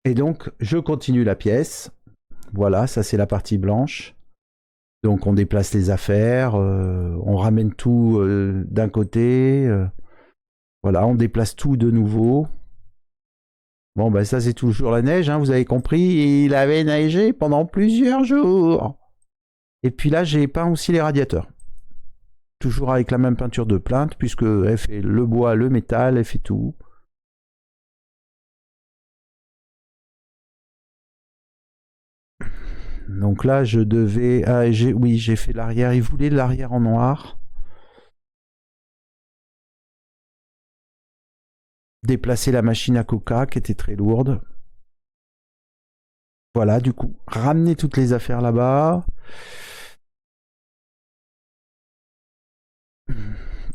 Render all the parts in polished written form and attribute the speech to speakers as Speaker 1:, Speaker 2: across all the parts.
Speaker 1: Et donc, je continue la pièce. Voilà, ça c'est la partie blanche. Donc, on déplace les affaires, on ramène tout d'un côté. Voilà, on déplace tout de nouveau. Bon, ben ça c'est toujours la neige, hein, vous avez compris. Il avait neigé pendant plusieurs jours. Et puis là, j'ai peint aussi les radiateurs. Toujours avec la même peinture de plainte, puisque elle fait le bois, le métal, elle fait tout. Donc là, je devais... Ah, oui, j'ai fait l'arrière. Il voulait l'arrière en noir. Déplacer la machine à coca, qui était très lourde. Voilà, du coup, ramener toutes les affaires là-bas.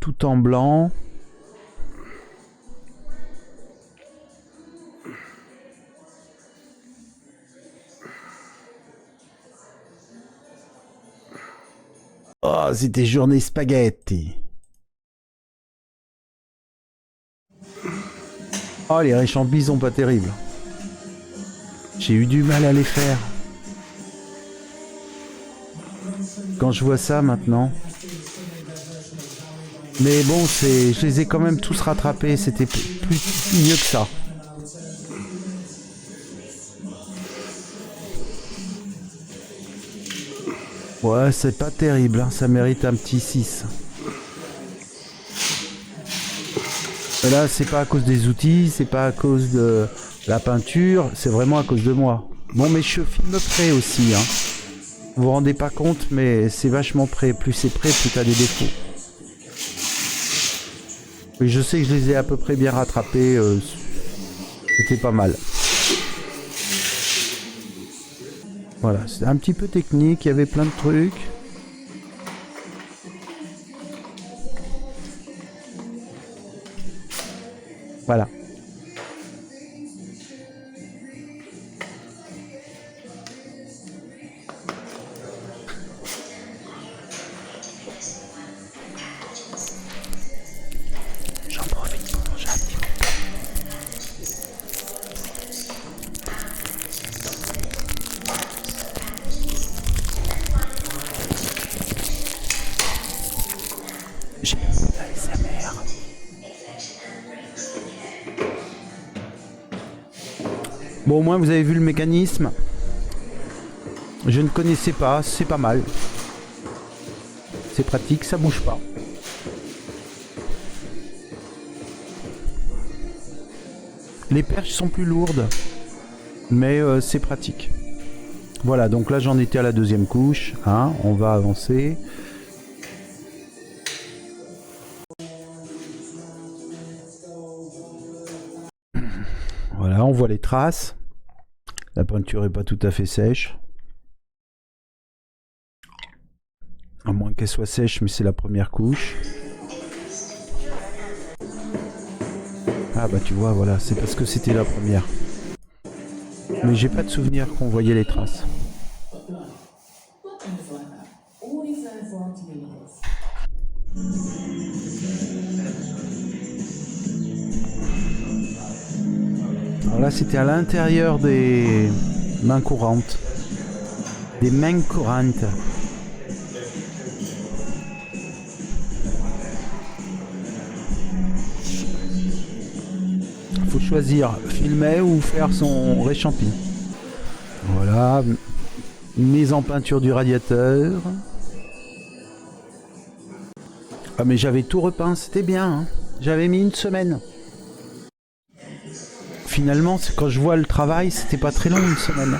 Speaker 1: Tout en blanc. Oh, c'était journée spaghetti. Oh, les réchampis sont pas terribles. J'ai eu du mal à les faire. Quand je vois ça maintenant. Mais bon, je les ai quand même tous rattrapés. C'était plus mieux que ça. Ouais, c'est pas terrible. Hein. Ça mérite un petit 6. Et là, c'est pas à cause des outils, c'est pas à cause de la peinture, c'est vraiment à cause de moi. Bon, mais je filme près aussi. Hein. Vous vous rendez pas compte, mais c'est vachement près. Plus c'est près, plus t'as des défauts. Oui, je sais que je les ai à peu près bien rattrapés. C'était pas mal. Voilà, c'était un petit peu technique, il y avait plein de trucs. Voilà. J'en profite pour manger un petit peu. J'ai ASMR. Bon, au moins vous avez vu le mécanisme. Je ne connaissais pas, c'est pas mal. C'est pratique, ça bouge pas. Les perches sont plus lourdes, mais c'est pratique. Voilà, donc là j'en étais à la deuxième couche. Hein, on va avancer. Voilà, on voit les traces. La peinture est pas tout à fait sèche. À moins qu'elle soit sèche, mais c'est la première couche. Ah bah tu vois, voilà, c'est parce que c'était la première. Mais j'ai pas de souvenir qu'on voyait les traces. Alors là, c'était à l'intérieur des mains courantes. Des mains courantes. Faut choisir filmer ou faire son réchampi. Voilà, mise en peinture du radiateur. Ah mais j'avais tout repeint, c'était bien. Hein. J'avais mis une semaine. Finalement, quand je vois le travail, c'était pas très long une semaine.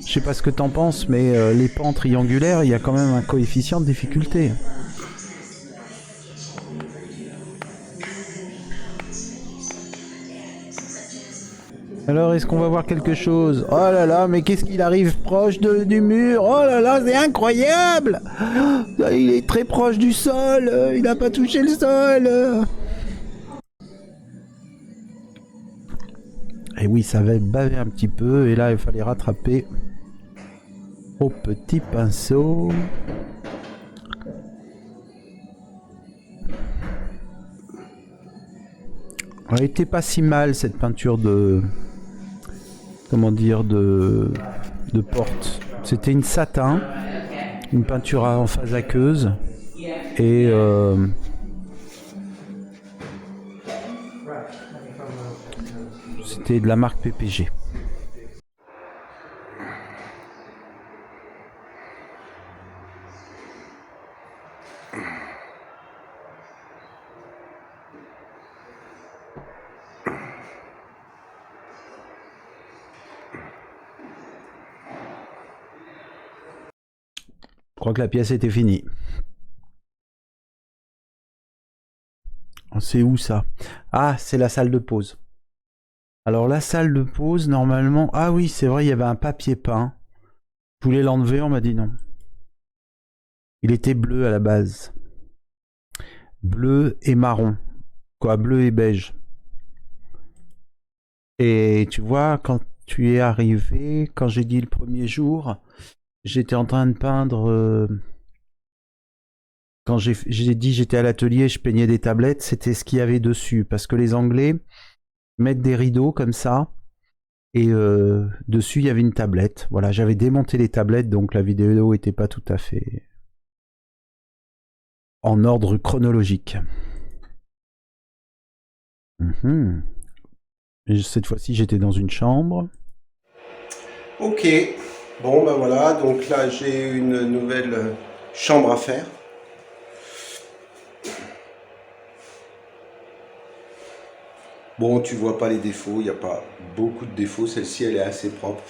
Speaker 1: Je sais pas ce que t'en penses, mais les pans triangulaires, il y a quand même un coefficient de difficulté. Alors, est-ce qu'on va voir quelque chose? Oh là là, mais qu'est-ce qu'il arrive proche du mur? Oh là là, c'est incroyable! Il est très proche du sol, il n'a pas touché le sol. Et oui, ça avait bavé un petit peu, et là, il fallait rattraper au petit pinceau. Elle était pas si mal, cette peinture de comment dire, de porte. C'était une satin, une peinture en phase aqueuse et c'était de la marque PPG. Je crois que la pièce était finie. C'est où ça? Ah, c'est la salle de pause. Alors la salle de pause, normalement... Ah oui, c'est vrai, il y avait un papier peint. Je voulais l'enlever, on m'a dit non. Il était bleu à la base. Bleu et marron. Quoi, bleu et beige. Et tu vois, quand tu es arrivé, quand j'ai dit le premier jour, j'étais en train de peindre... quand j'ai dit j'étais à l'atelier, je peignais des tablettes, c'était ce qu'il y avait dessus. Parce que les Anglais mettent des rideaux comme ça, et dessus il y avait une tablette. Voilà, j'avais démonté les tablettes, donc la vidéo n'était pas tout à fait en ordre chronologique. Et cette fois-ci, j'étais dans une chambre.
Speaker 2: Ok, bon ben voilà, donc là j'ai une nouvelle chambre à faire. Bon, tu vois pas les défauts, il n'y a pas beaucoup de défauts, celle-ci elle est assez propre.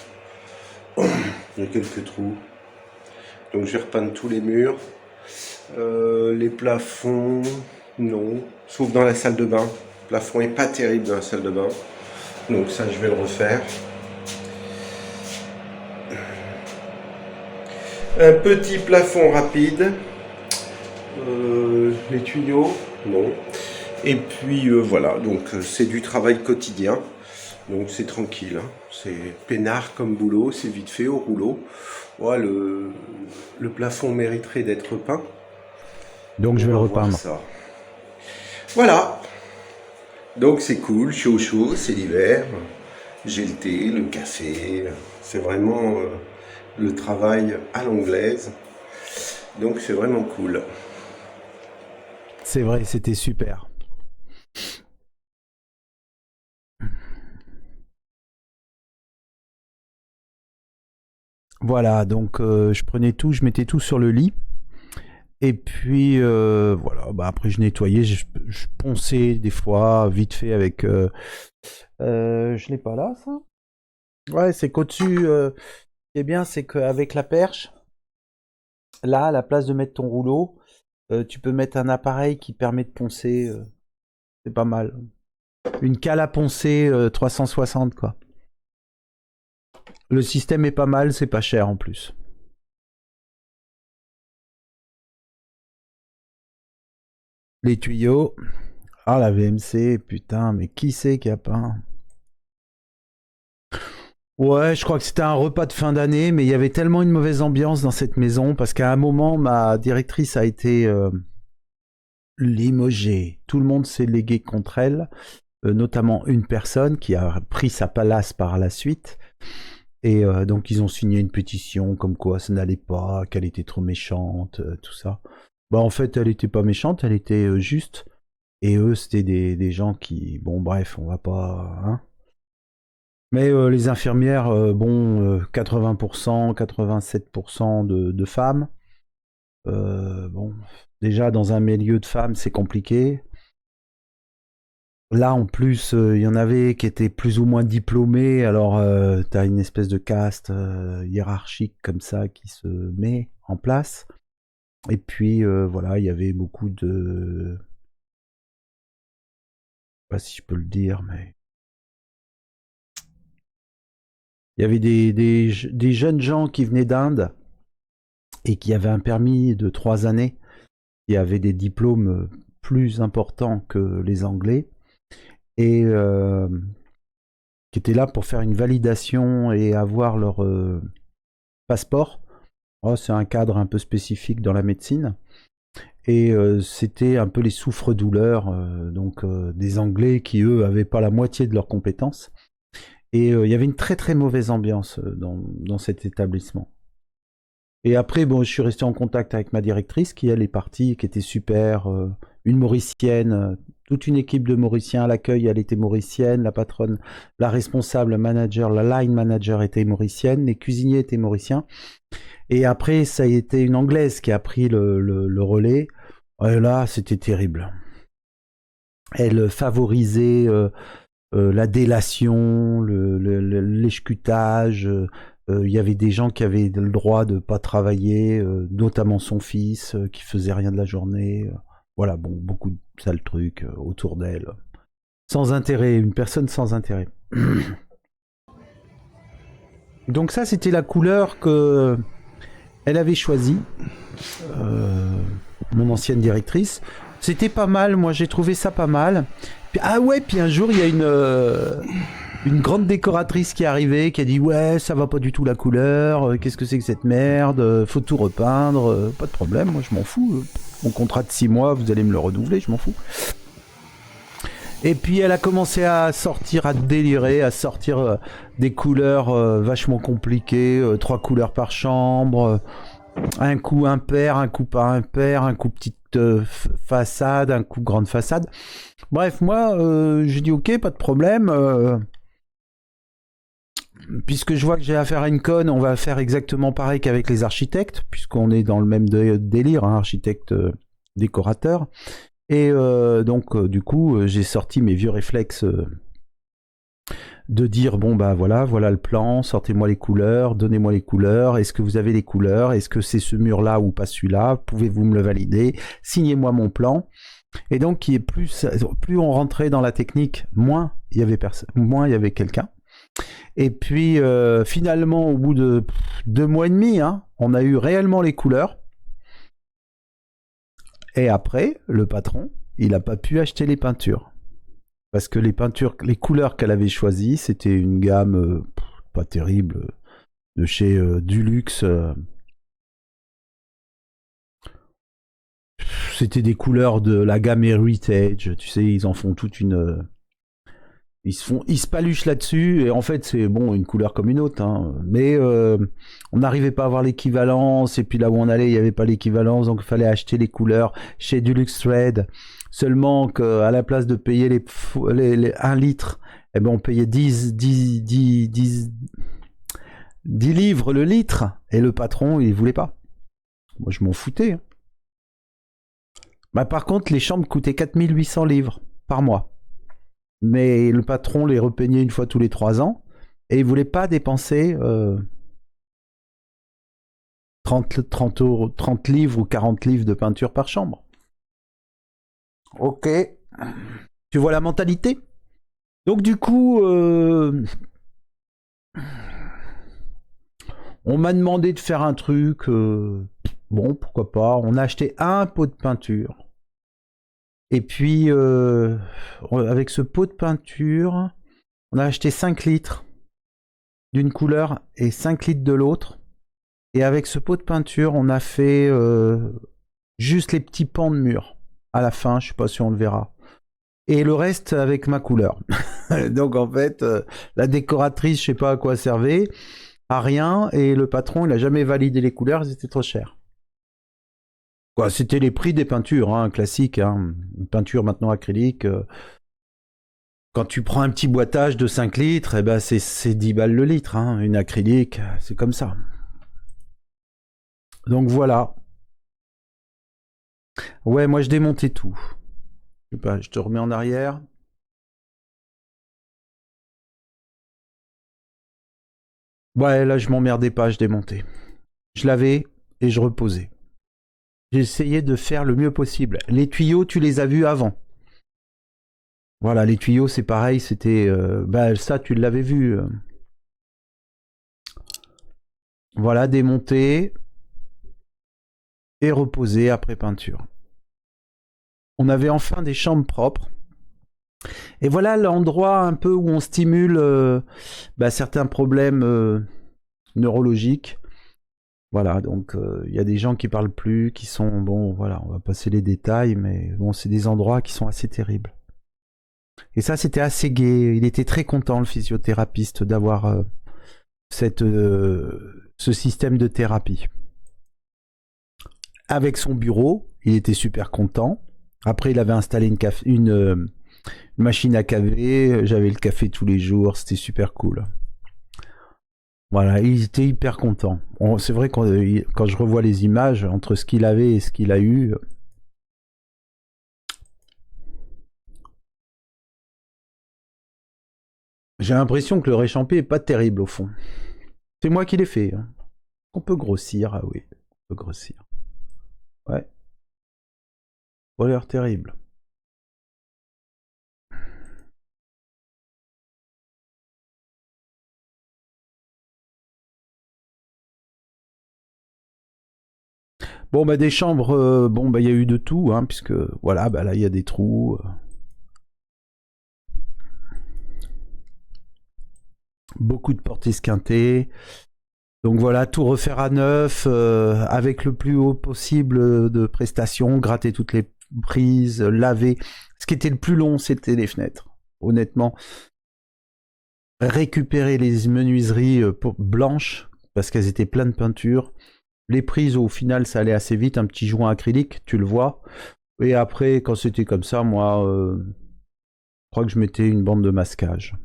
Speaker 2: Il y a quelques trous. Donc je vais repeindre tous les murs. Les plafonds, non, sauf dans la salle de bain. Le plafond est pas terrible dans la salle de bain. Donc ça je vais le refaire. Un petit plafond rapide. Les tuyaux, non. Et puis voilà, donc c'est du travail quotidien. Donc c'est tranquille, hein. C'est peinard comme boulot, c'est vite fait au rouleau. Ouais, le plafond mériterait d'être peint.
Speaker 1: Donc je
Speaker 2: On
Speaker 1: vais le
Speaker 2: va voir
Speaker 1: repeindre.
Speaker 2: ça. Voilà, donc c'est cool, chaud chaud, c'est l'hiver. J'ai le thé, le café. C'est vraiment le travail à l'anglaise. Donc c'est vraiment cool.
Speaker 1: C'est vrai, c'était super. Voilà, donc je prenais tout, je mettais tout sur le lit. Et puis voilà, bah après je nettoyais, je ponçais des fois, vite fait avec... je l'ai pas là, ça? Ouais, c'est qu'au-dessus, ce qui est bien, c'est qu'avec la perche, là, à la place de mettre ton rouleau, tu peux mettre un appareil qui permet de poncer, c'est pas mal. Une cale à poncer 360, quoi. Le système est pas mal, c'est pas cher en plus. Les tuyaux. Ah, la VMC, putain, mais qui c'est qui a peint? Ouais, je crois que c'était un repas de fin d'année, mais il y avait tellement une mauvaise ambiance dans cette maison, parce qu'à un moment, ma directrice a été limogée. Tout le monde s'est légué contre elle, notamment une personne qui a pris sa place par la suite. Et donc ils ont signé une pétition comme quoi ça n'allait pas, qu'elle était trop méchante, tout ça. Bah en fait elle était pas méchante, elle était juste. Et eux c'était des gens qui... Bon bref, on va pas... Hein. Mais les infirmières, bon, 80%, 87% de femmes. Bon, déjà dans un milieu de femmes c'est compliqué. Là, en plus, il y en avait qui étaient plus ou moins diplômés. Alors, tu as une espèce de caste hiérarchique comme ça qui se met en place. Et puis, voilà, il y avait beaucoup de... Je sais pas si je peux le dire, mais... Il y avait des jeunes gens qui venaient d'Inde et qui avaient un permis de 3 années, qui avaient des diplômes plus importants que les Anglais. Et qui étaient là pour faire une validation et avoir leur passeport. Oh, c'est un cadre un peu spécifique dans la médecine. Et c'était un peu les souffres-douleurs, donc des Anglais qui, eux, avaient pas la moitié de leurs compétences. Et il y avait une très très mauvaise ambiance dans cet établissement. Et après, bon, je suis resté en contact avec ma directrice qui, elle, est partie, qui était super. Une Mauricienne, toute une équipe de Mauriciens à l'accueil, elle était mauricienne. La patronne, la responsable, le manager, la line manager était mauricienne. Les cuisiniers étaient mauriciens. Et après, ça a été une Anglaise qui a pris le relais. Et là, c'était terrible. Elle favorisait la délation, l'échecutage. Il y avait des gens qui avaient le droit de pas travailler, notamment son fils qui faisait rien de la journée. Voilà, bon, beaucoup de sales trucs autour d'elle. Sans intérêt, une personne sans intérêt. Donc ça, c'était la couleur que elle avait choisie, mon ancienne directrice. C'était pas mal, moi j'ai trouvé ça pas mal. Ah ouais, puis un jour il y a une grande décoratrice qui est arrivée, qui a dit ouais, ça va pas du tout la couleur, qu'est-ce que c'est que cette merde, faut tout repeindre, pas de problème, moi je m'en fous. Mon contrat de 6 mois, vous allez me le renouveler, je m'en fous. Et puis elle a commencé à sortir, à délirer, à sortir des couleurs vachement compliquées, 3 couleurs par chambre, un coup impair, un coup pas impair, un coup petite façade, un coup grande façade. Bref, moi, j'ai dit ok, pas de problème. Puisque je vois que j'ai affaire à une conne, on va faire exactement pareil qu'avec les architectes, puisqu'on est dans le même délire, hein, architecte décorateur. Et donc, du coup, j'ai sorti mes vieux réflexes de dire bon bah voilà le plan, sortez-moi les couleurs, donnez-moi les couleurs, est-ce que vous avez les couleurs, est-ce que c'est ce mur là ou pas celui-là, pouvez-vous me le valider, signez-moi mon plan. Et donc plus on rentrait dans la technique, moins il y avait quelqu'un. Et puis finalement au bout de 2 mois et demi, hein, on a eu réellement les couleurs. Et après le patron, il n'a pas pu acheter les peintures. Parce que les couleurs qu'elle avait choisies, c'était une gamme pas terrible, de chez Dulux. C'était des couleurs de la gamme Heritage, tu sais, ils en font toute une... Ils se paluchent là-dessus, et en fait, c'est bon, une couleur comme une autre, hein. Mais on n'arrivait pas à avoir l'équivalence, et puis là où on allait, il n'y avait pas l'équivalence, donc il fallait acheter les couleurs chez Dulux Thread. Seulement qu'à la place de payer les 1 litre, eh ben on payait 10 livres le litre, et le patron, il voulait pas. Moi, je m'en foutais. Hein. Bah, par contre, les chambres coûtaient 4800 livres par mois. Mais le patron les repeignait une fois tous les 3 ans, et il voulait pas dépenser 30 livres ou 40 livres de peinture par chambre. Ok. Tu vois la mentalité? Donc du coup, on m'a demandé de faire un truc. Bon, pourquoi pas. On a acheté un pot de peinture. Et puis, avec ce pot de peinture, on a acheté 5 litres d'une couleur et 5 litres de l'autre. Et avec ce pot de peinture, on a fait juste les petits pans de mur. À la fin, je sais pas si on le verra. Et le reste avec ma couleur. Donc en fait, la décoratrice, je sais pas à quoi servait, à rien, et le patron, il a jamais validé les couleurs, ils étaient trop chers. Quoi, c'était les prix des peintures, hein, classiques, hein. Une peinture maintenant acrylique. Quand tu prends un petit boitage de 5 litres, eh ben c'est 10 balles le litre, hein. Une acrylique, c'est comme ça. Donc voilà. Ouais, moi je démontais tout. Je sais pas, je te remets en arrière. Ouais, là je m'emmerdais pas, je démontais. Je lavais et je reposais. J'essayais de faire le mieux possible. Les tuyaux, tu les as vus avant. Voilà, les tuyaux, c'est pareil, c'était... bah ça, tu l'avais vu. Voilà, démonter et reposer après peinture. On avait enfin des chambres propres. Et voilà l'endroit un peu où on stimule certains problèmes neurologiques. Voilà, donc il y a des gens qui parlent plus, qui sont... Bon, voilà, on va passer les détails, mais bon, c'est des endroits qui sont assez terribles. Et ça, c'était assez gai. Il était très content, le physiothérapeute, d'avoir ce système de thérapie. Avec son bureau, il était super content. Après, il avait installé une machine à café. J'avais le café tous les jours. C'était super cool. Voilà, il était hyper content. C'est vrai que quand je revois les images, entre ce qu'il avait et ce qu'il a eu, j'ai l'impression que le réchampé est pas terrible au fond. C'est moi qui l'ai fait. Hein. On peut grossir, ah oui, on peut grossir. Ouais. Pas l'air terrible. Bon, bah des chambres, bon, bah il y a eu de tout, hein, puisque voilà, bah là il y a des trous. Beaucoup de portes esquintées. Donc voilà, tout refaire à neuf, avec le plus haut possible de prestations, gratter toutes les prises, laver. Ce qui était le plus long, c'était les fenêtres. Honnêtement, récupérer les menuiseries blanches, parce qu'elles étaient pleines de peinture. Les prises, au final, ça allait assez vite, un petit joint acrylique, tu le vois. Et après, quand c'était comme ça, moi, je crois que je mettais une bande de masquage.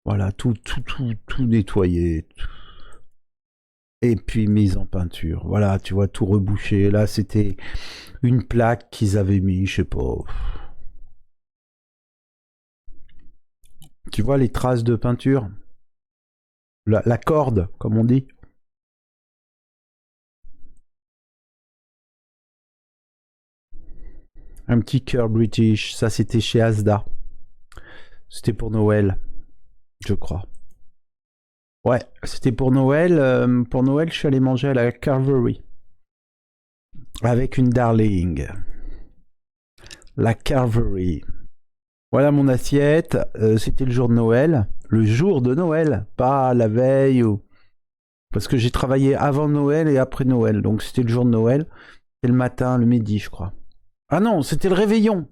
Speaker 1: Voilà, tout nettoyé. Et puis mise en peinture. Voilà, tu vois, tout rebouché. Là, c'était une plaque qu'ils avaient mis, je sais pas. Tu vois les traces de peinture? La corde, comme on dit. Un petit cœur British. Ça, c'était chez Asda. C'était pour Noël, je crois. Ouais, c'était pour Noël. Pour Noël, je suis allé manger à la Carvery. Avec une Darling. La Carvery. Voilà mon assiette. C'était le jour de Noël. Le jour de Noël, pas la veille ou... Parce que j'ai travaillé avant Noël et après Noël. Donc c'était le jour de Noël. C'était le matin, le midi, je crois. Ah non, c'était le réveillon.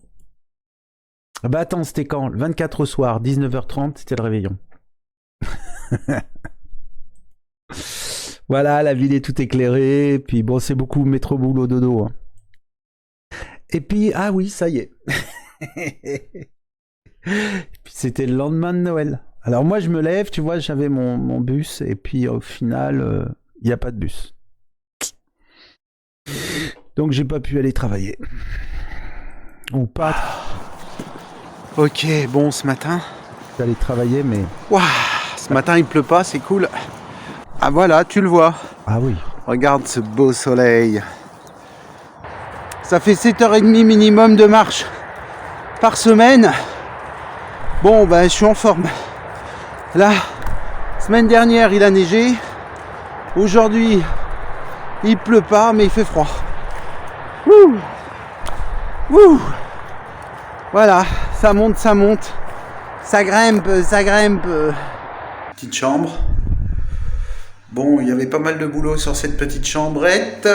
Speaker 1: Ah bah attends, c'était quand? Le 24 au soir, 19h30, c'était le réveillon. Voilà, la ville est toute éclairée. Puis bon, c'est beaucoup métro, boulot, dodo. Hein. Et puis, ah oui, ça y est. Puis c'était le lendemain de Noël. Alors moi, je me lève, tu vois, j'avais mon bus. Et puis au final, il n'y a pas de bus. Donc j'ai pas pu aller travailler. Ou pas. Ok, bon, ce matin, j'allais travailler, mais... Waouh, ce matin, il pleut pas, c'est cool. Ah voilà, tu le vois. Ah oui. Regarde ce beau soleil. Ça fait 7h30 minimum de marche par semaine. Bon, ben, je suis en forme. Là, semaine dernière, il a neigé. Aujourd'hui, il pleut pas, mais il fait froid. Wouh! Wouh! Voilà, ça monte, ça grimpe. Petite chambre. Bon, il y avait pas mal de boulot sur cette petite chambrette.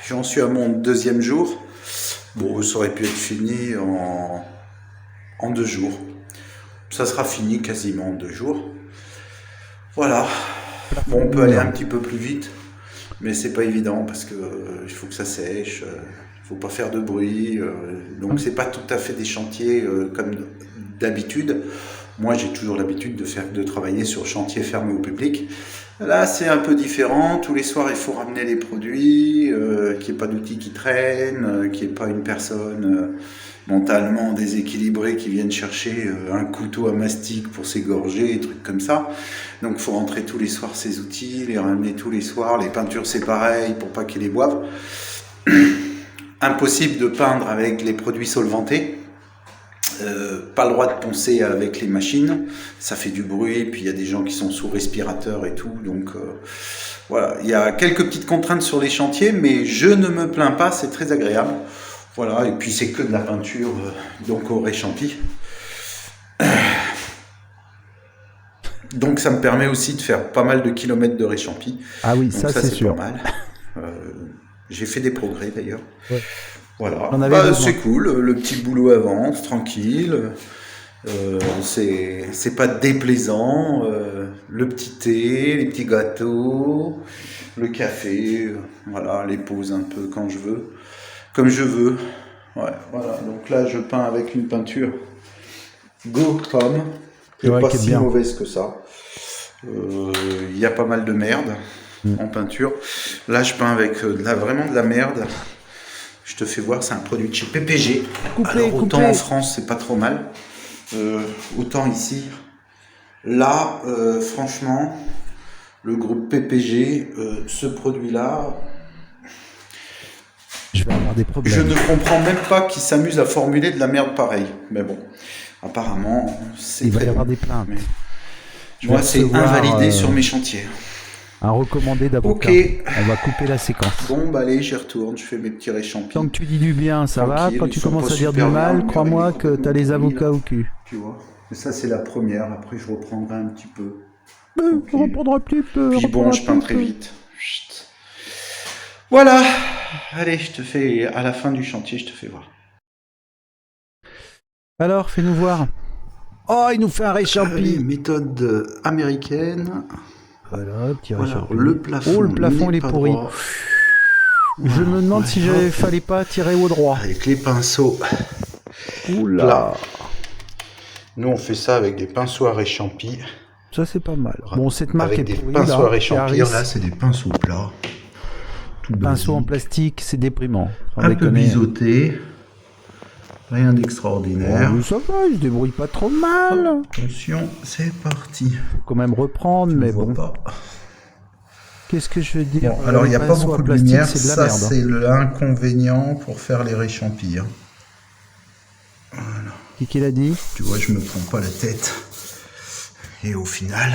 Speaker 1: J'en suis à mon 2e jour. Bon, ça aurait pu être fini en 2 jours. Ça sera fini quasiment en 2 jours. Voilà. Bon, on peut aller un petit peu plus vite, mais c'est pas évident parce que il faut que ça sèche. Faut pas faire de bruit, donc c'est pas tout à fait des chantiers comme d'habitude. Moi j'ai toujours l'habitude de travailler sur chantier fermé au public. Là c'est un peu différent, tous les soirs il faut ramener les produits, qu'il n'y ait pas d'outils qui traînent, qu'il n'y ait pas une personne mentalement déséquilibrée qui vienne chercher un couteau à mastic pour s'égorger, des trucs comme ça. Donc il faut rentrer tous les soirs ces outils, les ramener tous les soirs, les peintures c'est pareil pour pas qu'ils les boivent. Impossible de peindre avec les produits solventés, pas le droit de poncer avec les machines, ça fait du bruit, puis il y a des gens qui sont sous respirateur et tout, donc voilà, il y a quelques petites contraintes sur les chantiers, mais je ne me plains pas, c'est très agréable, voilà, et puis c'est que de la peinture, donc au réchampi. Donc ça me permet aussi de faire pas mal de kilomètres de réchampi. Ah oui,
Speaker 2: donc
Speaker 1: ça c'est sûr.
Speaker 2: Pas mal. J'ai fait des progrès d'ailleurs. Ouais. Voilà,
Speaker 1: J'en avais besoin.
Speaker 2: c'est cool, le petit boulot avance, tranquille. C'est pas déplaisant. Le petit thé, les petits gâteaux, le café, voilà, les pauses un peu quand je veux, comme je veux. Ouais, voilà. Donc là, je peins avec une peinture Go Home, qui est
Speaker 1: Ouais,
Speaker 2: pas
Speaker 1: qui est
Speaker 2: si
Speaker 1: bien.
Speaker 2: mauvaise que ça. Il y a pas mal de merde en peinture. Là, je peins avec vraiment de la merde. Je te fais voir, c'est un produit de chez PPG. Alors autant en France, c'est pas trop mal. Autant ici. Là, franchement, le groupe PPG, ce produit-là,
Speaker 1: Je vais avoir des
Speaker 2: je
Speaker 1: problèmes.
Speaker 2: ne comprends même pas qu'ils s'amusent à formuler de la merde pareille. Mais bon, apparemment, c'est
Speaker 1: Il va
Speaker 2: très
Speaker 1: y avoir
Speaker 2: bon.
Speaker 1: des plaintes.
Speaker 2: Mais
Speaker 1: Je
Speaker 2: moi,
Speaker 1: vais
Speaker 2: c'est
Speaker 1: recevoir
Speaker 2: invalidé sur mes chantiers.
Speaker 1: un recommandé d'avocat.
Speaker 2: Ok.
Speaker 1: On va couper la séquence.
Speaker 2: Bon, bah allez, j'y retourne, je fais mes petits réchampis.
Speaker 1: Tant que tu dis du bien, ça va.
Speaker 2: Tranquille,
Speaker 1: Quand
Speaker 2: ils
Speaker 1: tu
Speaker 2: sont
Speaker 1: commences
Speaker 2: pas
Speaker 1: à dire du
Speaker 2: super bien,
Speaker 1: mal,
Speaker 2: le mur, il est
Speaker 1: crois-moi que
Speaker 2: complètement
Speaker 1: t'as les
Speaker 2: pourri,
Speaker 1: avocats
Speaker 2: là.
Speaker 1: au cul.
Speaker 2: Tu vois. Mais ça, c'est la première. Après, je reprendrai un petit peu.
Speaker 1: Reprendre un petit peu.
Speaker 2: Puis bon, je peins très vite. Chut. Voilà. Allez, je te fais, à la fin du chantier, je te fais voir.
Speaker 1: Alors, fais-nous voir. Oh, il nous fait un
Speaker 2: Allez,
Speaker 1: réchampi.
Speaker 2: méthode américaine.
Speaker 1: Voilà, petit
Speaker 2: Voilà,
Speaker 1: réchampi.
Speaker 2: le plafond.
Speaker 1: Oh, le plafond, il est
Speaker 2: pas
Speaker 1: pourri.
Speaker 2: droit.
Speaker 1: Je me demande si
Speaker 2: hop.
Speaker 1: fallait pas tirer au droit.
Speaker 2: Avec les pinceaux
Speaker 1: Oula.
Speaker 2: plats. Nous, on fait ça avec des pinceaux à réchampi.
Speaker 1: Ça, c'est pas mal. Bon, cette marque
Speaker 2: Avec
Speaker 1: est
Speaker 2: des
Speaker 1: pourrie,
Speaker 2: pinceaux à
Speaker 1: là.
Speaker 2: réchampir,
Speaker 1: Harris.
Speaker 2: là, c'est des pinceaux plats. Tout
Speaker 1: Pinceau en
Speaker 2: basique.
Speaker 1: plastique, c'est déprimant. Sans
Speaker 2: Un peu
Speaker 1: déconner.
Speaker 2: biseauté. Rien d'extraordinaire.
Speaker 1: Oh, ça va, il se débrouille pas trop mal.
Speaker 2: Attention, c'est parti.
Speaker 1: Faut quand même reprendre,
Speaker 2: Je
Speaker 1: mais
Speaker 2: ne vois
Speaker 1: bon.
Speaker 2: pas.
Speaker 1: Qu'est-ce que je veux dire?
Speaker 2: Bon, alors il n'y a pas
Speaker 1: pinceau à
Speaker 2: beaucoup de
Speaker 1: plastique,
Speaker 2: lumière.
Speaker 1: c'est de la
Speaker 2: Ça,
Speaker 1: merde.
Speaker 2: c'est l'inconvénient pour faire les réchampis. Hein.
Speaker 1: Qui l'a dit?
Speaker 2: Tu vois, je me prends pas la tête. Et au final,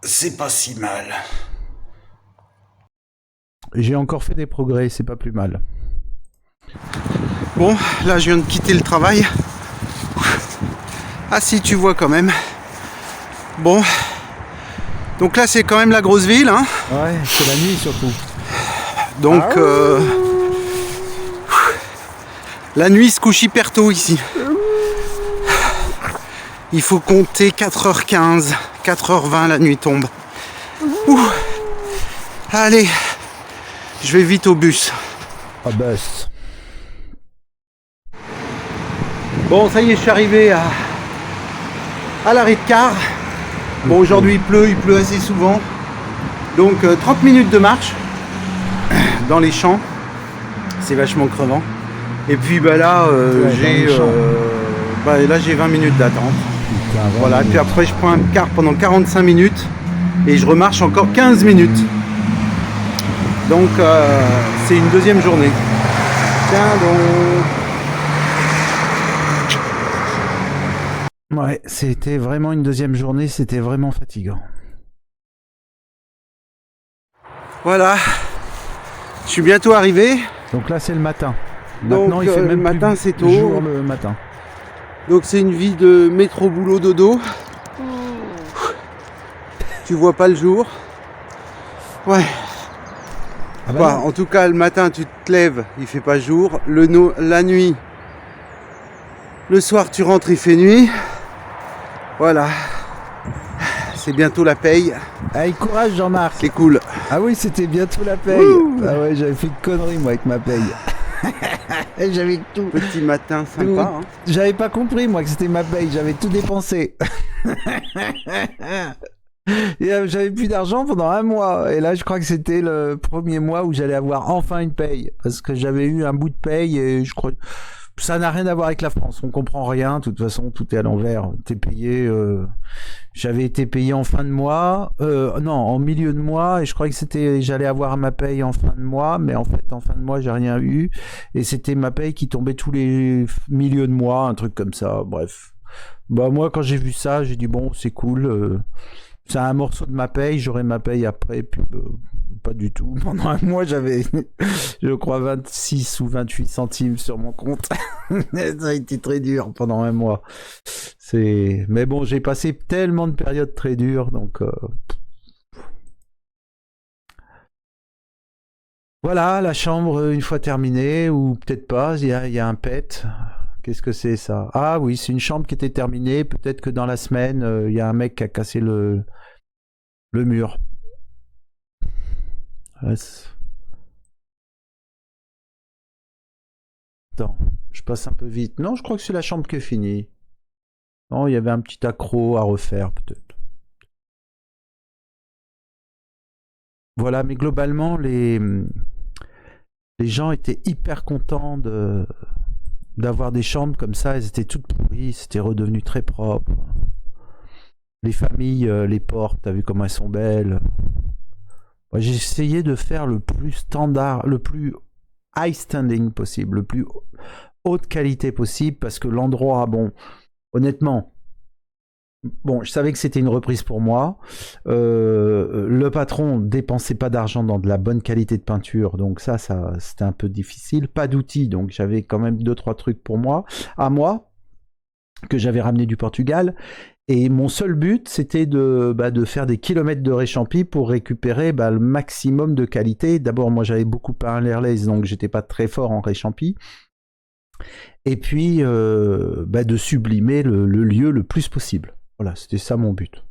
Speaker 2: c'est pas si mal.
Speaker 1: J'ai encore fait des progrès, c'est pas plus mal.
Speaker 2: Bon, là, je viens de quitter le travail. Ah si, tu vois quand même. Bon. Donc là, c'est quand même la grosse ville. Hein.
Speaker 1: Ouais, c'est la nuit surtout.
Speaker 2: Donc, la nuit se couche hyper tôt ici. Il faut compter 4h15, 4h20, la nuit tombe. Ouh. Allez, je vais vite au bus.
Speaker 1: Ah bus.
Speaker 2: Bon, ça y est, je suis arrivé à l'arrêt de car. Bon, aujourd'hui il pleut assez souvent. Donc 30 minutes de marche dans les champs. C'est vachement crevant. Et puis bah là, j'ai 20 minutes d'attente.
Speaker 1: Putain,
Speaker 2: Voilà, et puis après je prends un car pendant 45 minutes et je remarche encore 15 minutes. Donc c'est une deuxième journée. Tiens donc.
Speaker 1: Ouais, c'était vraiment une deuxième journée, c'était vraiment fatigant.
Speaker 2: Voilà, je suis bientôt arrivé.
Speaker 1: Donc là, c'est le matin.
Speaker 2: Donc,
Speaker 1: Maintenant, il fait même
Speaker 2: le matin,
Speaker 1: plus
Speaker 2: c'est tôt.
Speaker 1: jour le matin.
Speaker 2: Donc c'est une vie de métro boulot dodo. Tu vois pas le jour. Ouais.
Speaker 1: Ah bah
Speaker 2: Bah,
Speaker 1: non.
Speaker 2: en tout cas, le matin, tu te lèves, il fait pas jour. La nuit, le soir, tu rentres, il fait nuit. Voilà. C'est bientôt la paye.
Speaker 1: Allez, courage Jean-Marc.
Speaker 2: C'est cool.
Speaker 1: Ah oui, c'était bientôt la paye. Ah ouais, j'avais fait une connerie moi avec ma paye. J'avais tout.
Speaker 2: Petit matin sympa. Hein.
Speaker 1: J'avais pas compris moi que c'était ma paye, j'avais tout dépensé. Et j'avais plus d'argent pendant un mois. Et là, je crois que c'était le premier mois où j'allais avoir enfin une paye. Parce que j'avais eu un bout de paye et je crois... Ça n'a rien à voir avec la France. On comprend rien. De toute façon, tout est à l'envers. T'es payé... J'avais été payé en fin de mois. Non, en milieu de mois. Et je croyais que j'allais avoir ma paye en fin de mois. Mais en fait, en fin de mois, j'ai rien eu. Et c'était ma paye qui tombait tous les milieux de mois. Un truc comme ça. Bref. Bah, moi, quand j'ai vu ça, j'ai dit bon, c'est cool. C'est un morceau de ma paye, j'aurai ma paye après, puis pas du tout. Pendant un mois, j'avais, je crois, 26 ou 28 centimes sur mon compte. Ça a été très dur pendant un mois. Mais bon, j'ai passé tellement de périodes très dures, donc Voilà, la chambre, une fois terminée, ou peut-être pas, il y a un pet. Qu'est-ce que c'est ça? Ah oui, c'est une chambre qui était terminée. Peut-être que dans la semaine, il y a un mec qui a cassé le mur. Ouais, attends, je passe un peu vite. Non, je crois que c'est la chambre qui est finie. Non, il y avait un petit accro à refaire, peut-être. Voilà, mais globalement, les gens étaient hyper contents d'avoir des chambres comme ça. Elles étaient toutes pourries, c'était redevenu très propre. Les familles, les portes, t'as vu comment elles sont belles. Moi, j'ai essayé de faire le plus standard, le plus high standing possible, le plus haute qualité possible, parce que l'endroit, bon, honnêtement, bon, je savais que c'était une reprise pour moi. Le patron dépensait pas d'argent dans de la bonne qualité de peinture, donc ça c'était un peu difficile. Pas d'outils, donc j'avais quand même deux trois trucs pour moi, à moi, que j'avais ramené du Portugal. Et mon seul but, c'était de faire des kilomètres de réchampis pour récupérer le maximum de qualité. D'abord, moi, j'avais beaucoup peint à l'airlaise, donc j'étais pas très fort en réchampis. Et puis, de sublimer le lieu le plus possible. Voilà, c'était ça mon but.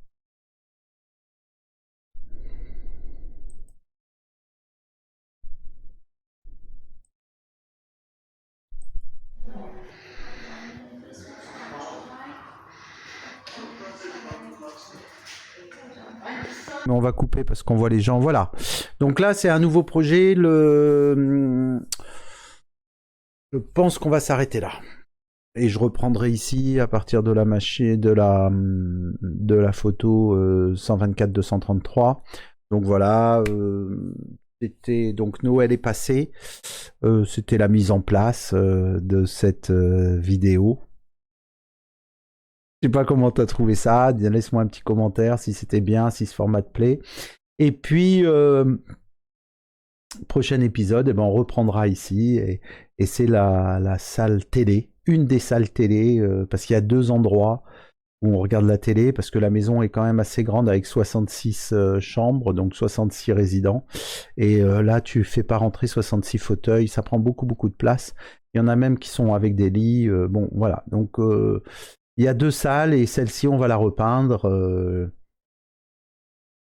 Speaker 1: Mais on va couper parce qu'on voit les gens. Voilà. Donc là, c'est un nouveau projet. Je pense qu'on va s'arrêter là. Et je reprendrai ici à partir de la machine de la photo 124-233. Donc voilà, c'était donc Noël est passé. C'était la mise en place de cette vidéo. Je sais pas comment t'as trouvé ça. Laisse-moi un petit commentaire si c'était bien, si ce format te plaît. Et puis prochain épisode, on reprendra ici et c'est la salle télé, une des salles télé, parce qu'il y a deux endroits où on regarde la télé, parce que la maison est quand même assez grande avec 66 chambres, donc 66 résidents. Et là, tu fais pas rentrer 66 fauteuils, ça prend beaucoup, beaucoup de place. Il y en a même qui sont avec des lits. Bon, voilà. Donc, il y a deux salles et celle-ci, on va la repeindre.